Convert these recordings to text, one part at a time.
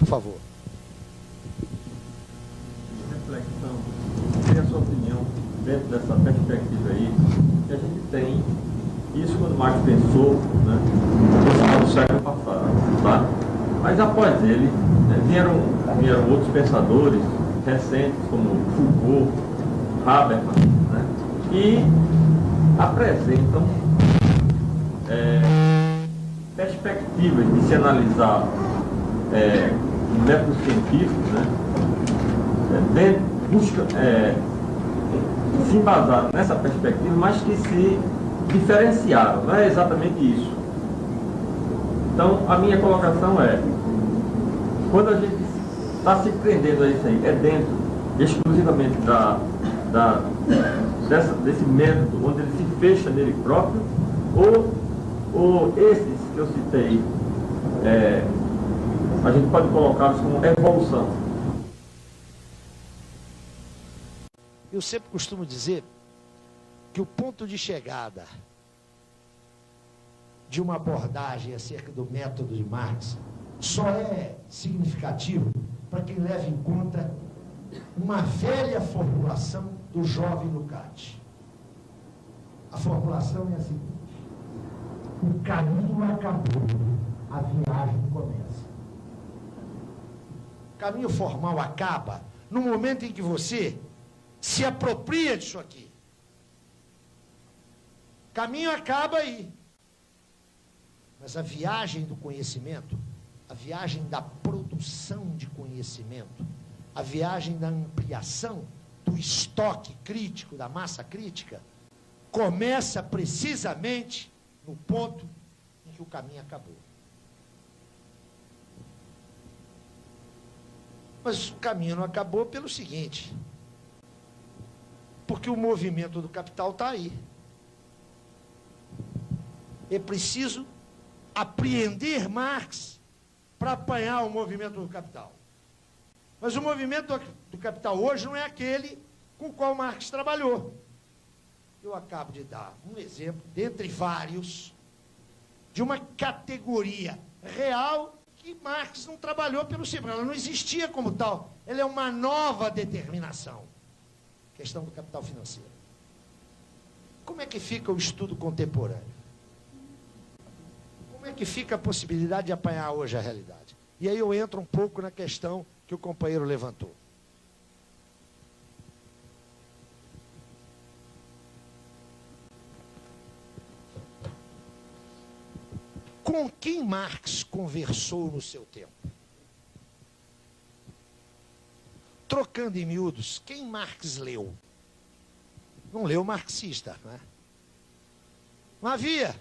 Por favor. Reflexão. Queria a sua opinião dentro dessa perspectiva aí, que a gente tem isso quando Marx pensou, né, no final do século passado, tá? Mas após ele, né, vieram outros pensadores recentes, como Foucault, Habermas, né, que apresentam perspectivas de se analisar métodos científicos, né, se embasaram nessa perspectiva, mas que se diferenciaram. Não é exatamente isso. Então, a minha colocação é, quando a gente está se prendendo a isso aí, é dentro exclusivamente desse método, onde ele se fecha nele próprio, ou esses que eu citei, a gente pode colocá-los como evolução. Eu sempre costumo dizer que o ponto de chegada de uma abordagem acerca do método de Marx só é significativo para quem leva em conta uma velha formulação do jovem Lukács. A formulação é a seguinte: o caminho acabou, a viagem começa. O caminho formal acaba no momento em que você se apropria disso aqui. O caminho acaba aí. Mas a viagem do conhecimento, a viagem da produção de conhecimento, a viagem da ampliação do estoque crítico, da massa crítica, começa precisamente no ponto em que o caminho acabou. Mas o caminho não acabou pelo seguinte: porque o movimento do capital está aí. É preciso apreender Marx para apanhar o movimento do capital. Mas o movimento do capital hoje não é aquele com o qual Marx trabalhou. Eu acabo de dar um exemplo, dentre vários, de uma categoria real que Marx não trabalhou pelo simples. Ela não existia como tal. Ela é uma nova determinação. Questão do capital financeiro. Como é que fica o estudo contemporâneo? Como é que fica a possibilidade de apanhar hoje a realidade? E aí eu entro um pouco na questão que o companheiro levantou. Com quem Marx conversou no seu tempo? Trocando em miúdos, quem Marx leu? Não leu marxista, não é? Não havia.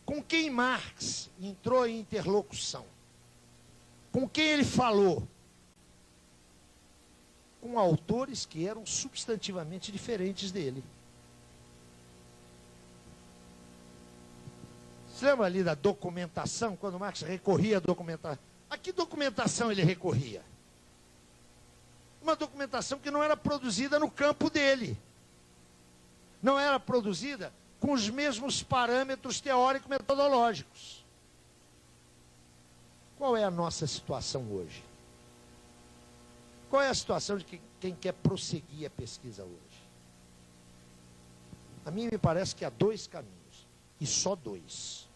Com quem Marx entrou em interlocução? Com quem ele falou? Com autores que eram substantivamente diferentes dele. Você lembra ali da documentação, quando Marx recorria à documentação? A que documentação ele recorria? Uma documentação que não era produzida no campo dele. Não era produzida com os mesmos parâmetros teórico-metodológicos. Qual é a nossa situação hoje? Qual é a situação de quem quer prosseguir a pesquisa hoje? A mim me parece que há dois caminhos, e só dois.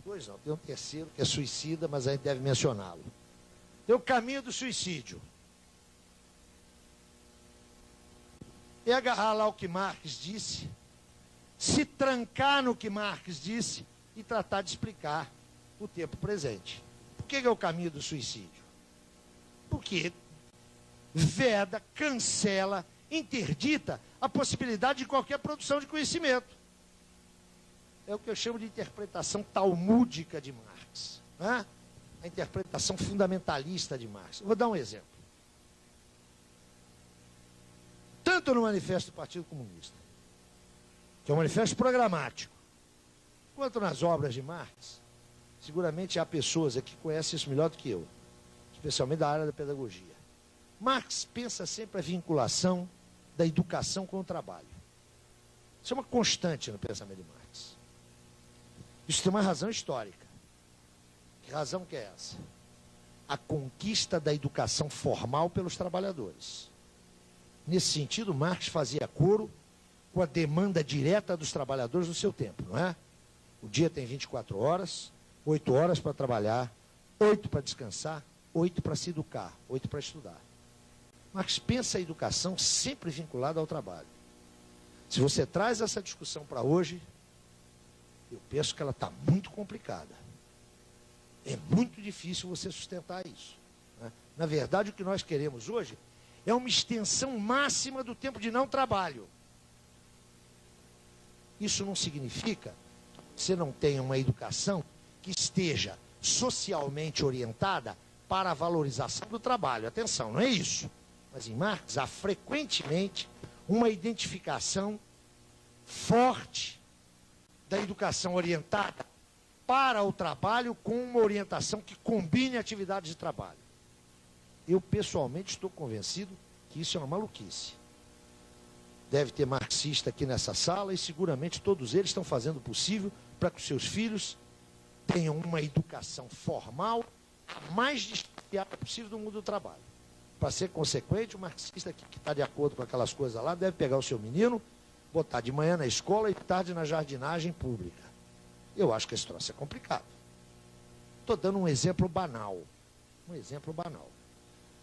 Dois não, tem um terceiro que é suicida, mas a gente deve mencioná-lo. Tem o caminho do suicídio. É agarrar lá o que Marx disse, se trancar no que Marx disse e tratar de explicar o tempo presente. Por que é o caminho do suicídio? Porque veda, cancela, interdita a possibilidade de qualquer produção de conhecimento. É o que eu chamo de interpretação talmúdica de Marx, né? A interpretação fundamentalista de Marx. Eu vou dar um exemplo. Tanto no Manifesto do Partido Comunista, que é um manifesto programático, quanto nas obras de Marx, seguramente há pessoas aqui que conhecem isso melhor do que eu, especialmente da área da pedagogia. Marx pensa sempre a vinculação da educação com o trabalho. Isso é uma constante no pensamento de Marx. Isso tem uma razão histórica. Que razão que é essa? a conquista da educação formal pelos trabalhadores. Nesse sentido, Marx fazia coro com a demanda direta dos trabalhadores do seu tempo, não é? O dia tem 24 horas, 8 horas para trabalhar, 8 para descansar, 8 para se educar, 8 para estudar. Marx pensa a educação sempre vinculada ao trabalho. Se você traz essa discussão para hoje, eu penso que ela está muito complicada. É muito difícil você sustentar isso, né? Na verdade, o que nós queremos hoje é uma extensão máxima do tempo de não trabalho. Isso não significa que você não tenha uma educação que esteja socialmente orientada para a valorização do trabalho. Atenção, não é isso. Mas em Marx há frequentemente uma identificação forte da educação orientada para o trabalho com uma orientação que combine atividades de trabalho. Eu, pessoalmente, estou convencido que isso é uma maluquice. Deve ter marxista aqui nessa sala e seguramente todos eles estão fazendo o possível para que os seus filhos tenham uma educação formal a mais distanciada possível do mundo do trabalho. Para ser consequente, o marxista que está de acordo com aquelas coisas lá deve pegar o seu menino, botar de manhã na escola e tarde na jardinagem pública. Eu acho que esse troço é complicado. Estou dando um exemplo banal. Um exemplo banal.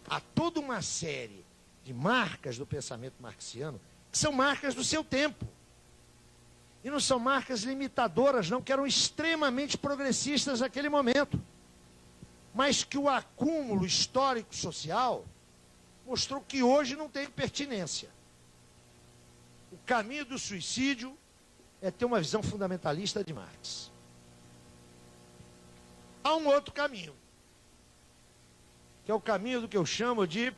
Há toda uma série de marcas do pensamento marxiano que são marcas do seu tempo. E não são marcas limitadoras, não, que eram extremamente progressistas naquele momento. Mas que o acúmulo histórico-social mostrou que hoje não tem pertinência. O caminho do suicídio é ter uma visão fundamentalista de Marx. Há um outro caminho, que é o caminho do que eu chamo de,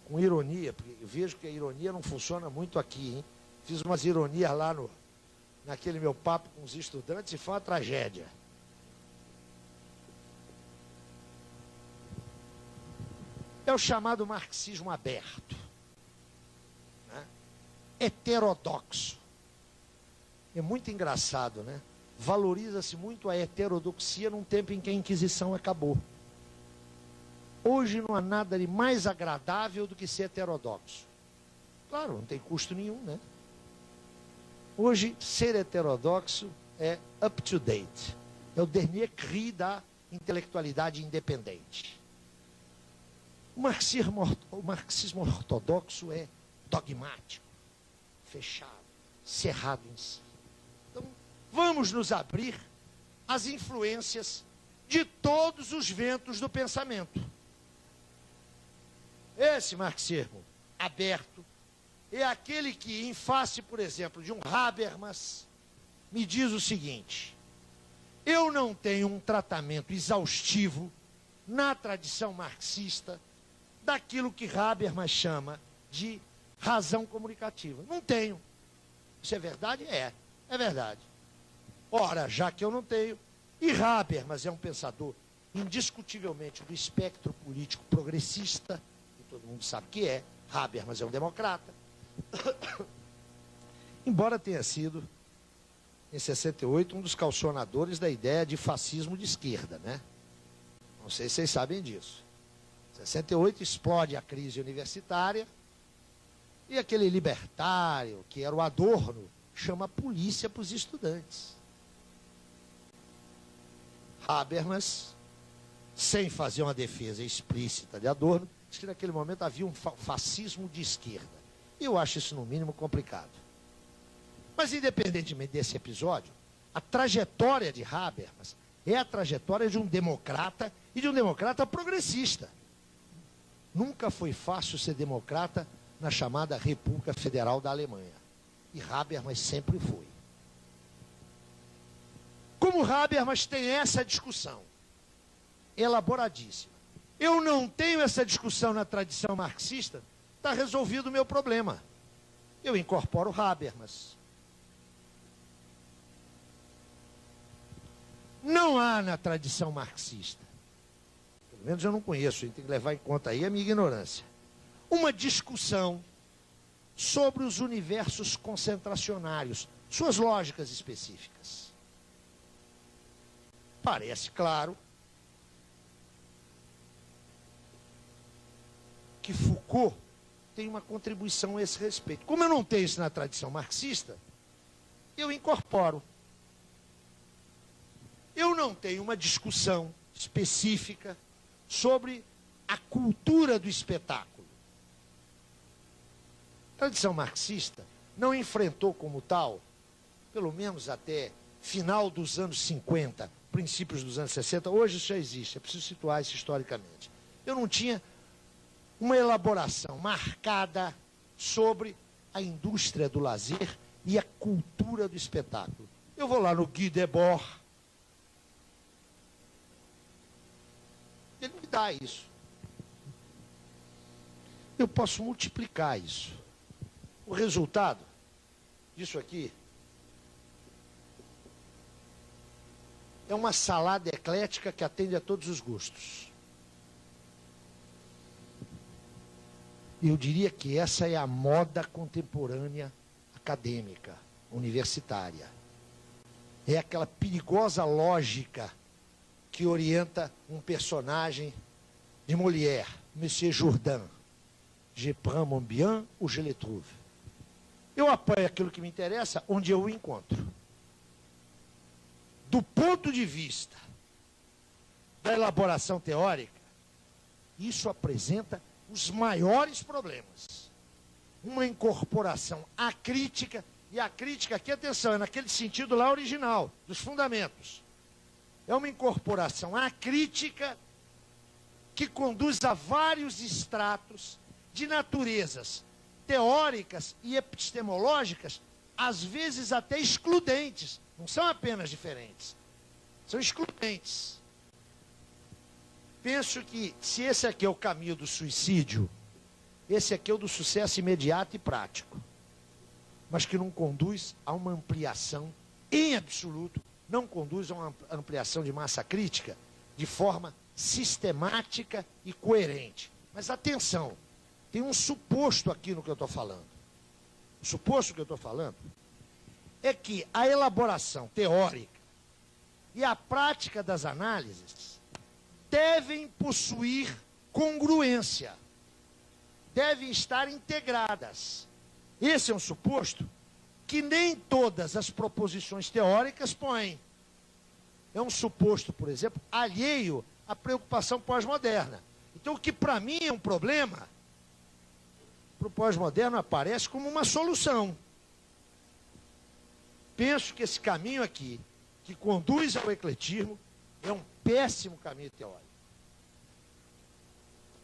com ironia, porque eu vejo que a ironia não funciona muito aqui, hein? Fiz umas ironias lá naquele meu papo com os estudantes e foi uma tragédia. É o chamado marxismo aberto, né? Heterodoxo. É muito engraçado, né? Valoriza-se muito a heterodoxia num tempo em que a Inquisição acabou. Hoje não há nada de mais agradável do que ser heterodoxo. Claro, não tem custo nenhum, né? Hoje, ser heterodoxo é up to date. É o dernier cri da intelectualidade independente. O marxismo ortodoxo é dogmático, fechado, cerrado em si. Então, vamos nos abrir às influências de todos os ventos do pensamento. Esse marxismo aberto é aquele que, em face, por exemplo, de um Habermas, me diz o seguinte: eu não tenho um tratamento exaustivo na tradição marxista daquilo que Habermas chama de razão comunicativa. Não tenho. Isso é verdade? É verdade. Ora, já que eu não tenho, e Habermas é um pensador indiscutivelmente do espectro político progressista, que todo mundo sabe que é, Habermas é um democrata, embora tenha sido, em 68, um dos caucionadores da ideia de fascismo de esquerda, né? Não sei se vocês sabem disso. Em 68 explode a crise universitária e aquele libertário, que era o Adorno, chama a polícia para os estudantes. Habermas, sem fazer uma defesa explícita de Adorno, diz que naquele momento havia um fascismo de esquerda. Eu acho isso, no mínimo, complicado. Mas, independentemente desse episódio, a trajetória de Habermas é a trajetória de um democrata e de um democrata progressista. Nunca foi fácil ser democrata na chamada República Federal da Alemanha. E Habermas sempre foi. Como Habermas tem essa discussão elaboradíssima, eu não tenho essa discussão na tradição marxista, está resolvido o meu problema. Eu incorporo Habermas. Não há na tradição marxista, pelo menos eu não conheço, a gente tem que levar em conta aí a minha ignorância, uma discussão sobre os universos concentracionários, suas lógicas específicas. Parece claro que Foucault tem uma contribuição a esse respeito. Como eu não tenho isso na tradição marxista, eu incorporo. Eu não tenho uma discussão específica sobre a cultura do espetáculo. A tradição marxista não enfrentou como tal, pelo menos até final dos anos 50, princípios dos anos 60, hoje isso já existe, é preciso situar isso historicamente. Eu não tinha uma elaboração marcada sobre a indústria do lazer e a cultura do espetáculo. Eu vou lá no Guy Debord, ele me dá isso. Eu posso multiplicar isso. O resultado disso aqui é uma salada eclética que atende a todos os gostos. Eu diria que essa é a moda contemporânea acadêmica, universitária. É aquela perigosa lógica que orienta um personagem de Molière, Monsieur Jourdain. Je prends mon bien ou je le trouve. Eu apoio aquilo que me interessa onde eu o encontro. Do ponto de vista da elaboração teórica, isso apresenta os maiores problemas. Uma incorporação acrítica, e a crítica aqui, atenção, é naquele sentido lá original, dos fundamentos. É uma incorporação acrítica que conduz a vários estratos de naturezas teóricas e epistemológicas, às vezes até excludentes. Não são apenas diferentes, são excludentes. Penso que, se esse aqui é o caminho do suicídio, esse aqui é o do sucesso imediato e prático, mas que não conduz a uma ampliação, em absoluto, não conduz a uma ampliação de massa crítica de forma sistemática e coerente. Mas atenção, tem um suposto aqui no que eu estou falando. O suposto que eu estou falando é que a elaboração teórica e a prática das análises devem possuir congruência, devem estar integradas. Esse é um suposto que nem todas as proposições teóricas põem. É um suposto, por exemplo, alheio à preocupação pós-moderna. Então, o que para mim é um problema, para o pós-moderno aparece como uma solução. Penso que esse caminho aqui, que conduz ao ecletismo, é um péssimo caminho teórico.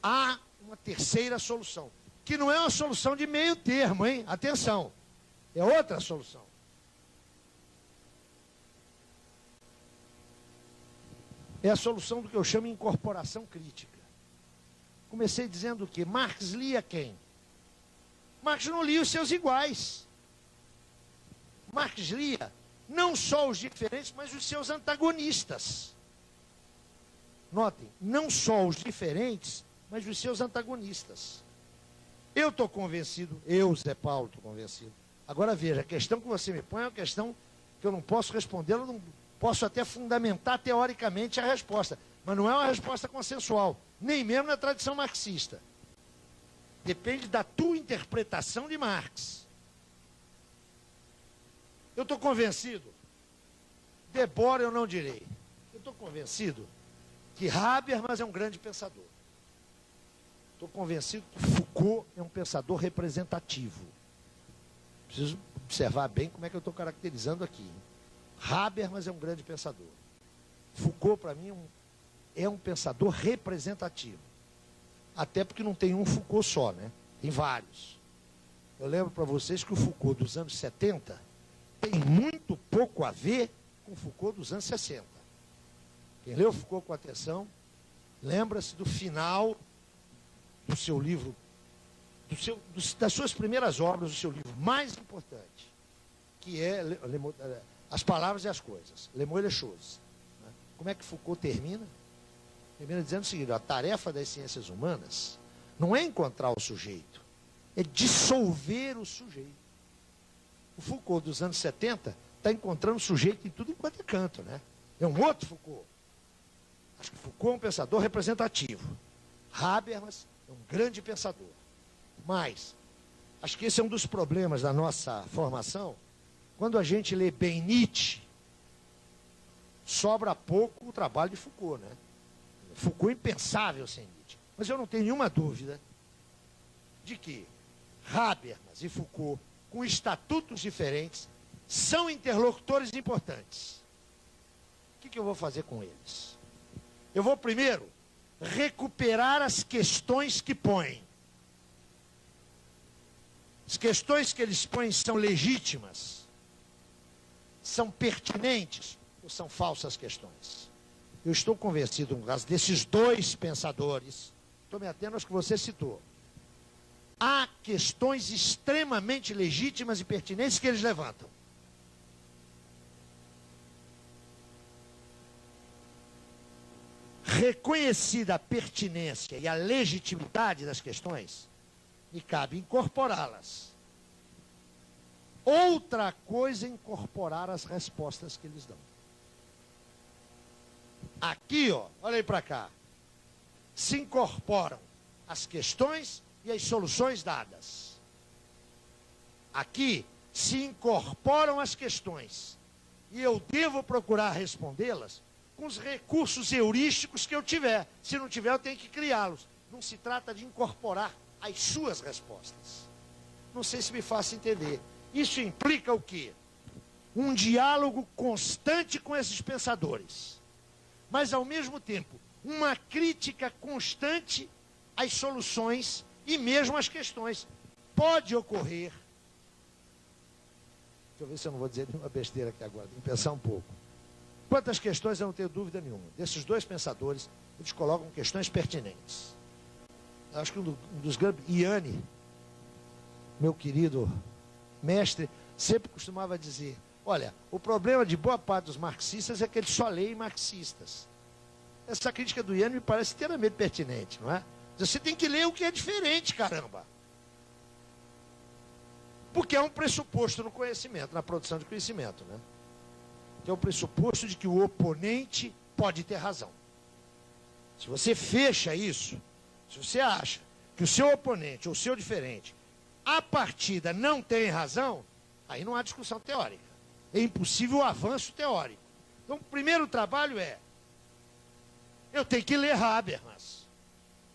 Há uma terceira solução, que não é uma solução de meio termo, hein? Atenção, é outra solução. É a solução do que eu chamo de incorporação crítica. Comecei dizendo que Marx lia quem? Marx não lia os seus iguais. Marx lia não só os diferentes, mas os seus antagonistas. Notem, não só os diferentes, mas os seus antagonistas. Eu estou convencido, eu, Zé Paulo, estou convencido. Agora veja, a questão que você me põe é uma questão que eu não posso responder, eu não posso até fundamentar teoricamente a resposta, mas não é uma resposta consensual, nem mesmo na tradição marxista. Depende da tua interpretação de Marx. Eu estou convencido, Debord eu não direi, eu estou convencido que Habermas é um grande pensador. Estou convencido que Foucault é um pensador representativo. Preciso observar bem como é que eu estou caracterizando aqui. Habermas é um grande pensador. Foucault, para mim, é um pensador representativo. Até porque não tem um Foucault só, né? Tem vários. Eu lembro para vocês que o Foucault dos anos 70 tem muito pouco a ver com o Foucault dos anos 60. Quem leu Foucault com atenção, lembra-se do final do seu livro, das suas primeiras obras, do seu livro mais importante, que é As Palavras e as Coisas, Le Mots et les Choses. Como é que Foucault termina? Termina dizendo o seguinte: a tarefa das ciências humanas não é encontrar o sujeito, é dissolver o sujeito. O Foucault dos anos 70 está encontrando o sujeito em tudo enquanto é canto, né? É um outro Foucault. Acho que Foucault é um pensador representativo. Habermas É um grande pensador. Mas, acho que esse é um dos problemas da nossa formação. Quando a gente lê bem Nietzsche, sobra pouco o trabalho de Foucault, né? Foucault é impensável sem Nietzsche. Mas eu não tenho nenhuma dúvida de que Habermas e Foucault, com estatutos diferentes, são interlocutores importantes. O que eu vou fazer com eles? Eu vou primeiro recuperar as questões que põem. As questões que eles põem são legítimas, são pertinentes ou são falsas questões? Eu estou convencido, no caso desses dois pensadores, estou me atendo aos que você citou, há questões extremamente legítimas e pertinentes que eles levantam. Reconhecida a pertinência e a legitimidade das questões, me cabe incorporá-las. Outra coisa é incorporar as respostas que eles dão. Aqui, ó, olha aí para cá, se incorporam as questões e as soluções dadas. Aqui se incorporam as questões e eu devo procurar respondê-las com os recursos heurísticos que eu tiver. Se não tiver, eu tenho que criá-los. Não se trata de incorporar as suas respostas. Não sei se me faço entender. Isso implica o quê? Um diálogo constante com esses pensadores, mas, ao mesmo tempo, uma crítica constante às soluções e mesmo às questões. Pode ocorrer... Deixa eu ver se eu não vou dizer nenhuma besteira aqui agora, tem que pensar um pouco. Quantas questões eu não tenho dúvida nenhuma. Desses dois pensadores, eles colocam questões pertinentes. Eu acho que um dos grandes... Iane, meu querido mestre, sempre costumava dizer, olha, o problema de boa parte dos marxistas é que eles só leem marxistas. Essa crítica do Iane me parece inteiramente pertinente, não é? Você tem que ler o que é diferente, caramba. Porque é um pressuposto no conhecimento, na produção de conhecimento, né? Que é o pressuposto de que o oponente pode ter razão. Se você fecha isso, se você acha que o seu oponente ou o seu diferente, a partida não tem razão, aí não há discussão teórica. É impossível o avanço teórico. Então, o primeiro trabalho é, eu tenho que ler Habermas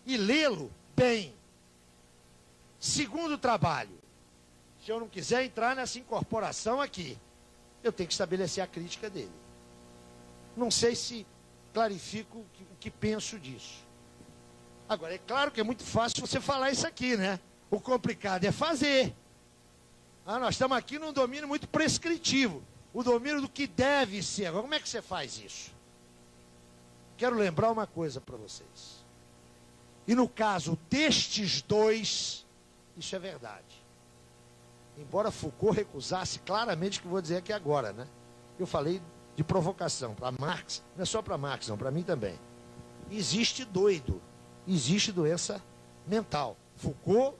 e lê-lo bem. Segundo trabalho, se eu não quiser entrar nessa incorporação aqui, eu tenho que estabelecer a crítica dele. Não sei se clarifico o que penso disso. Agora, é claro que é muito fácil você falar isso aqui, né? O complicado é fazer. Nós estamos aqui num domínio muito prescritivo. O domínio do que deve ser. Agora, como é que você faz isso? Quero lembrar uma coisa para vocês. E no caso destes dois, isso é verdade. Embora Foucault recusasse claramente o que eu vou dizer aqui agora, né? Eu falei de provocação para Marx, não é só para Marx, não, para mim também. Existe doido, existe doença mental. Foucault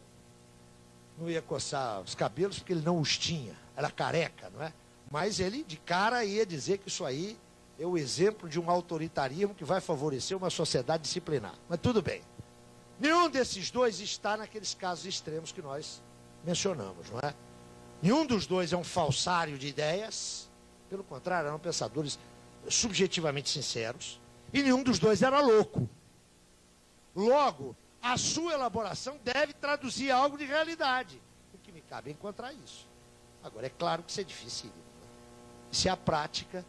não ia coçar os cabelos porque ele não os tinha, era careca, não é? Mas ele de cara ia dizer que isso aí é o exemplo de um autoritarismo que vai favorecer uma sociedade disciplinar. Mas tudo bem. Nenhum desses dois está naqueles casos extremos que nós mencionamos, não é? Nenhum dos dois é um falsário de ideias, pelo contrário, eram pensadores subjetivamente sinceros, e nenhum dos dois era louco. Logo, a sua elaboração deve traduzir algo de realidade. O que me cabe é encontrar isso. Agora, é claro que isso é difícil. Isso é a prática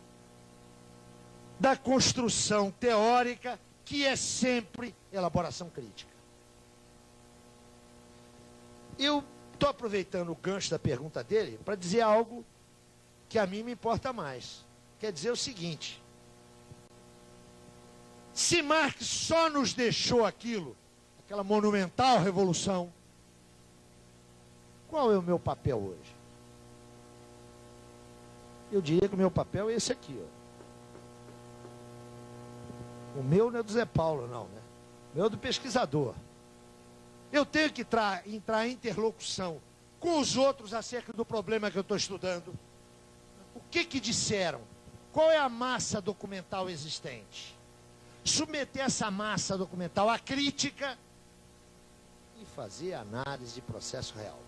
da construção teórica, que é sempre elaboração crítica. Eu estou aproveitando o gancho da pergunta dele para dizer algo que a mim me importa mais. Quer dizer o seguinte: se Marx só nos deixou aquilo, aquela monumental revolução, qual é o meu papel hoje? Eu diria que o meu papel é esse aqui, ó. O meu não é do Zé Paulo, não, né? O meu é do pesquisador. Eu tenho que entrar em interlocução com os outros acerca do problema que eu estou estudando. O que disseram? Qual é a massa documental existente? Submeter essa massa documental à crítica e fazer análise de processo real.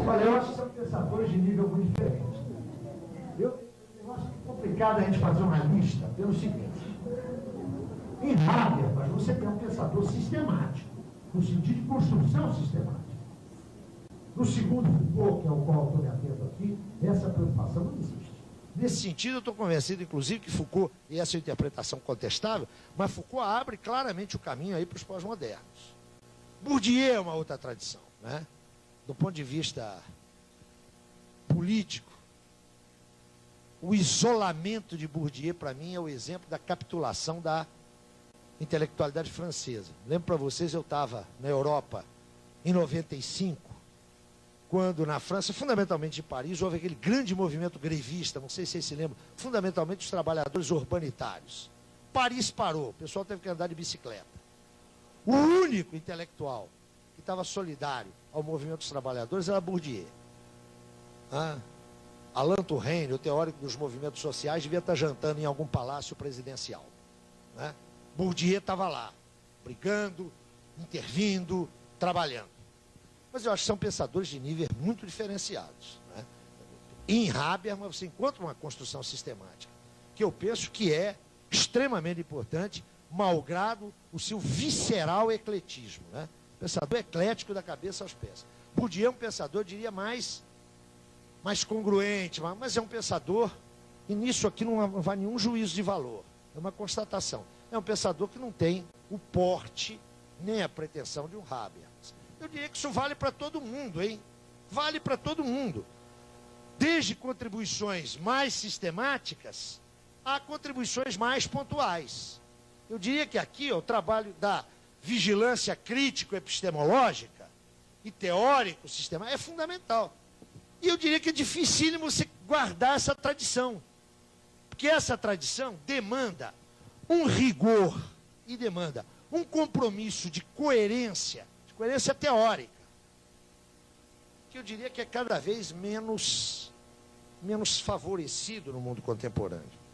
Olha, eu acho que são pensadores de nível muito diferente. Eu acho que é complicado a gente fazer uma lista pelo seguinte. Em Habermas, você tem um pensador sistemático, no sentido de construção sistemática. No segundo Foucault, que é o qual eu estou me atento aqui, essa preocupação não existe. Nesse sentido, eu estou convencido, inclusive, que Foucault, e essa é a interpretação contestável, mas Foucault abre claramente o caminho aí para os pós-modernos. Bourdieu é uma outra tradição, né? Do ponto de vista político, o isolamento de Bourdieu, para mim, é o exemplo da capitulação da intelectualidade francesa. Lembro para vocês, eu estava na Europa em 95, quando na França, fundamentalmente em Paris, houve aquele grande movimento grevista, não sei se vocês se lembram, fundamentalmente os trabalhadores urbanitários. Paris parou, o pessoal teve que andar de bicicleta. O único intelectual que estava solidário ao movimento dos trabalhadores era Bourdieu. Alain Touraine, o teórico dos movimentos sociais, devia estar jantando em algum palácio presidencial. Né? Bourdieu estava lá, brigando, intervindo, trabalhando. Mas eu acho que são pensadores de nível muito diferenciados. Né? Em Habermas você encontra uma construção sistemática, que eu penso que é extremamente importante, malgrado o seu visceral ecletismo. Né? Pensador eclético da cabeça aos pés. Bourdieu é um pensador, eu diria, mais congruente, mas é um pensador, e nisso aqui não vai nenhum juízo de valor, é uma constatação. É um pensador que não tem o porte, nem a pretensão de um Habermas. Eu diria que isso vale para todo mundo, hein? Vale para todo mundo. Desde contribuições mais sistemáticas a contribuições mais pontuais. Eu diria que aqui ó, o trabalho da vigilância crítico-epistemológica e teórico-sistemática é fundamental. E eu diria que é dificílimo você guardar essa tradição. Porque essa tradição demanda um rigor e demanda um compromisso de coerência teórica, que eu diria que é cada vez menos favorecido no mundo contemporâneo.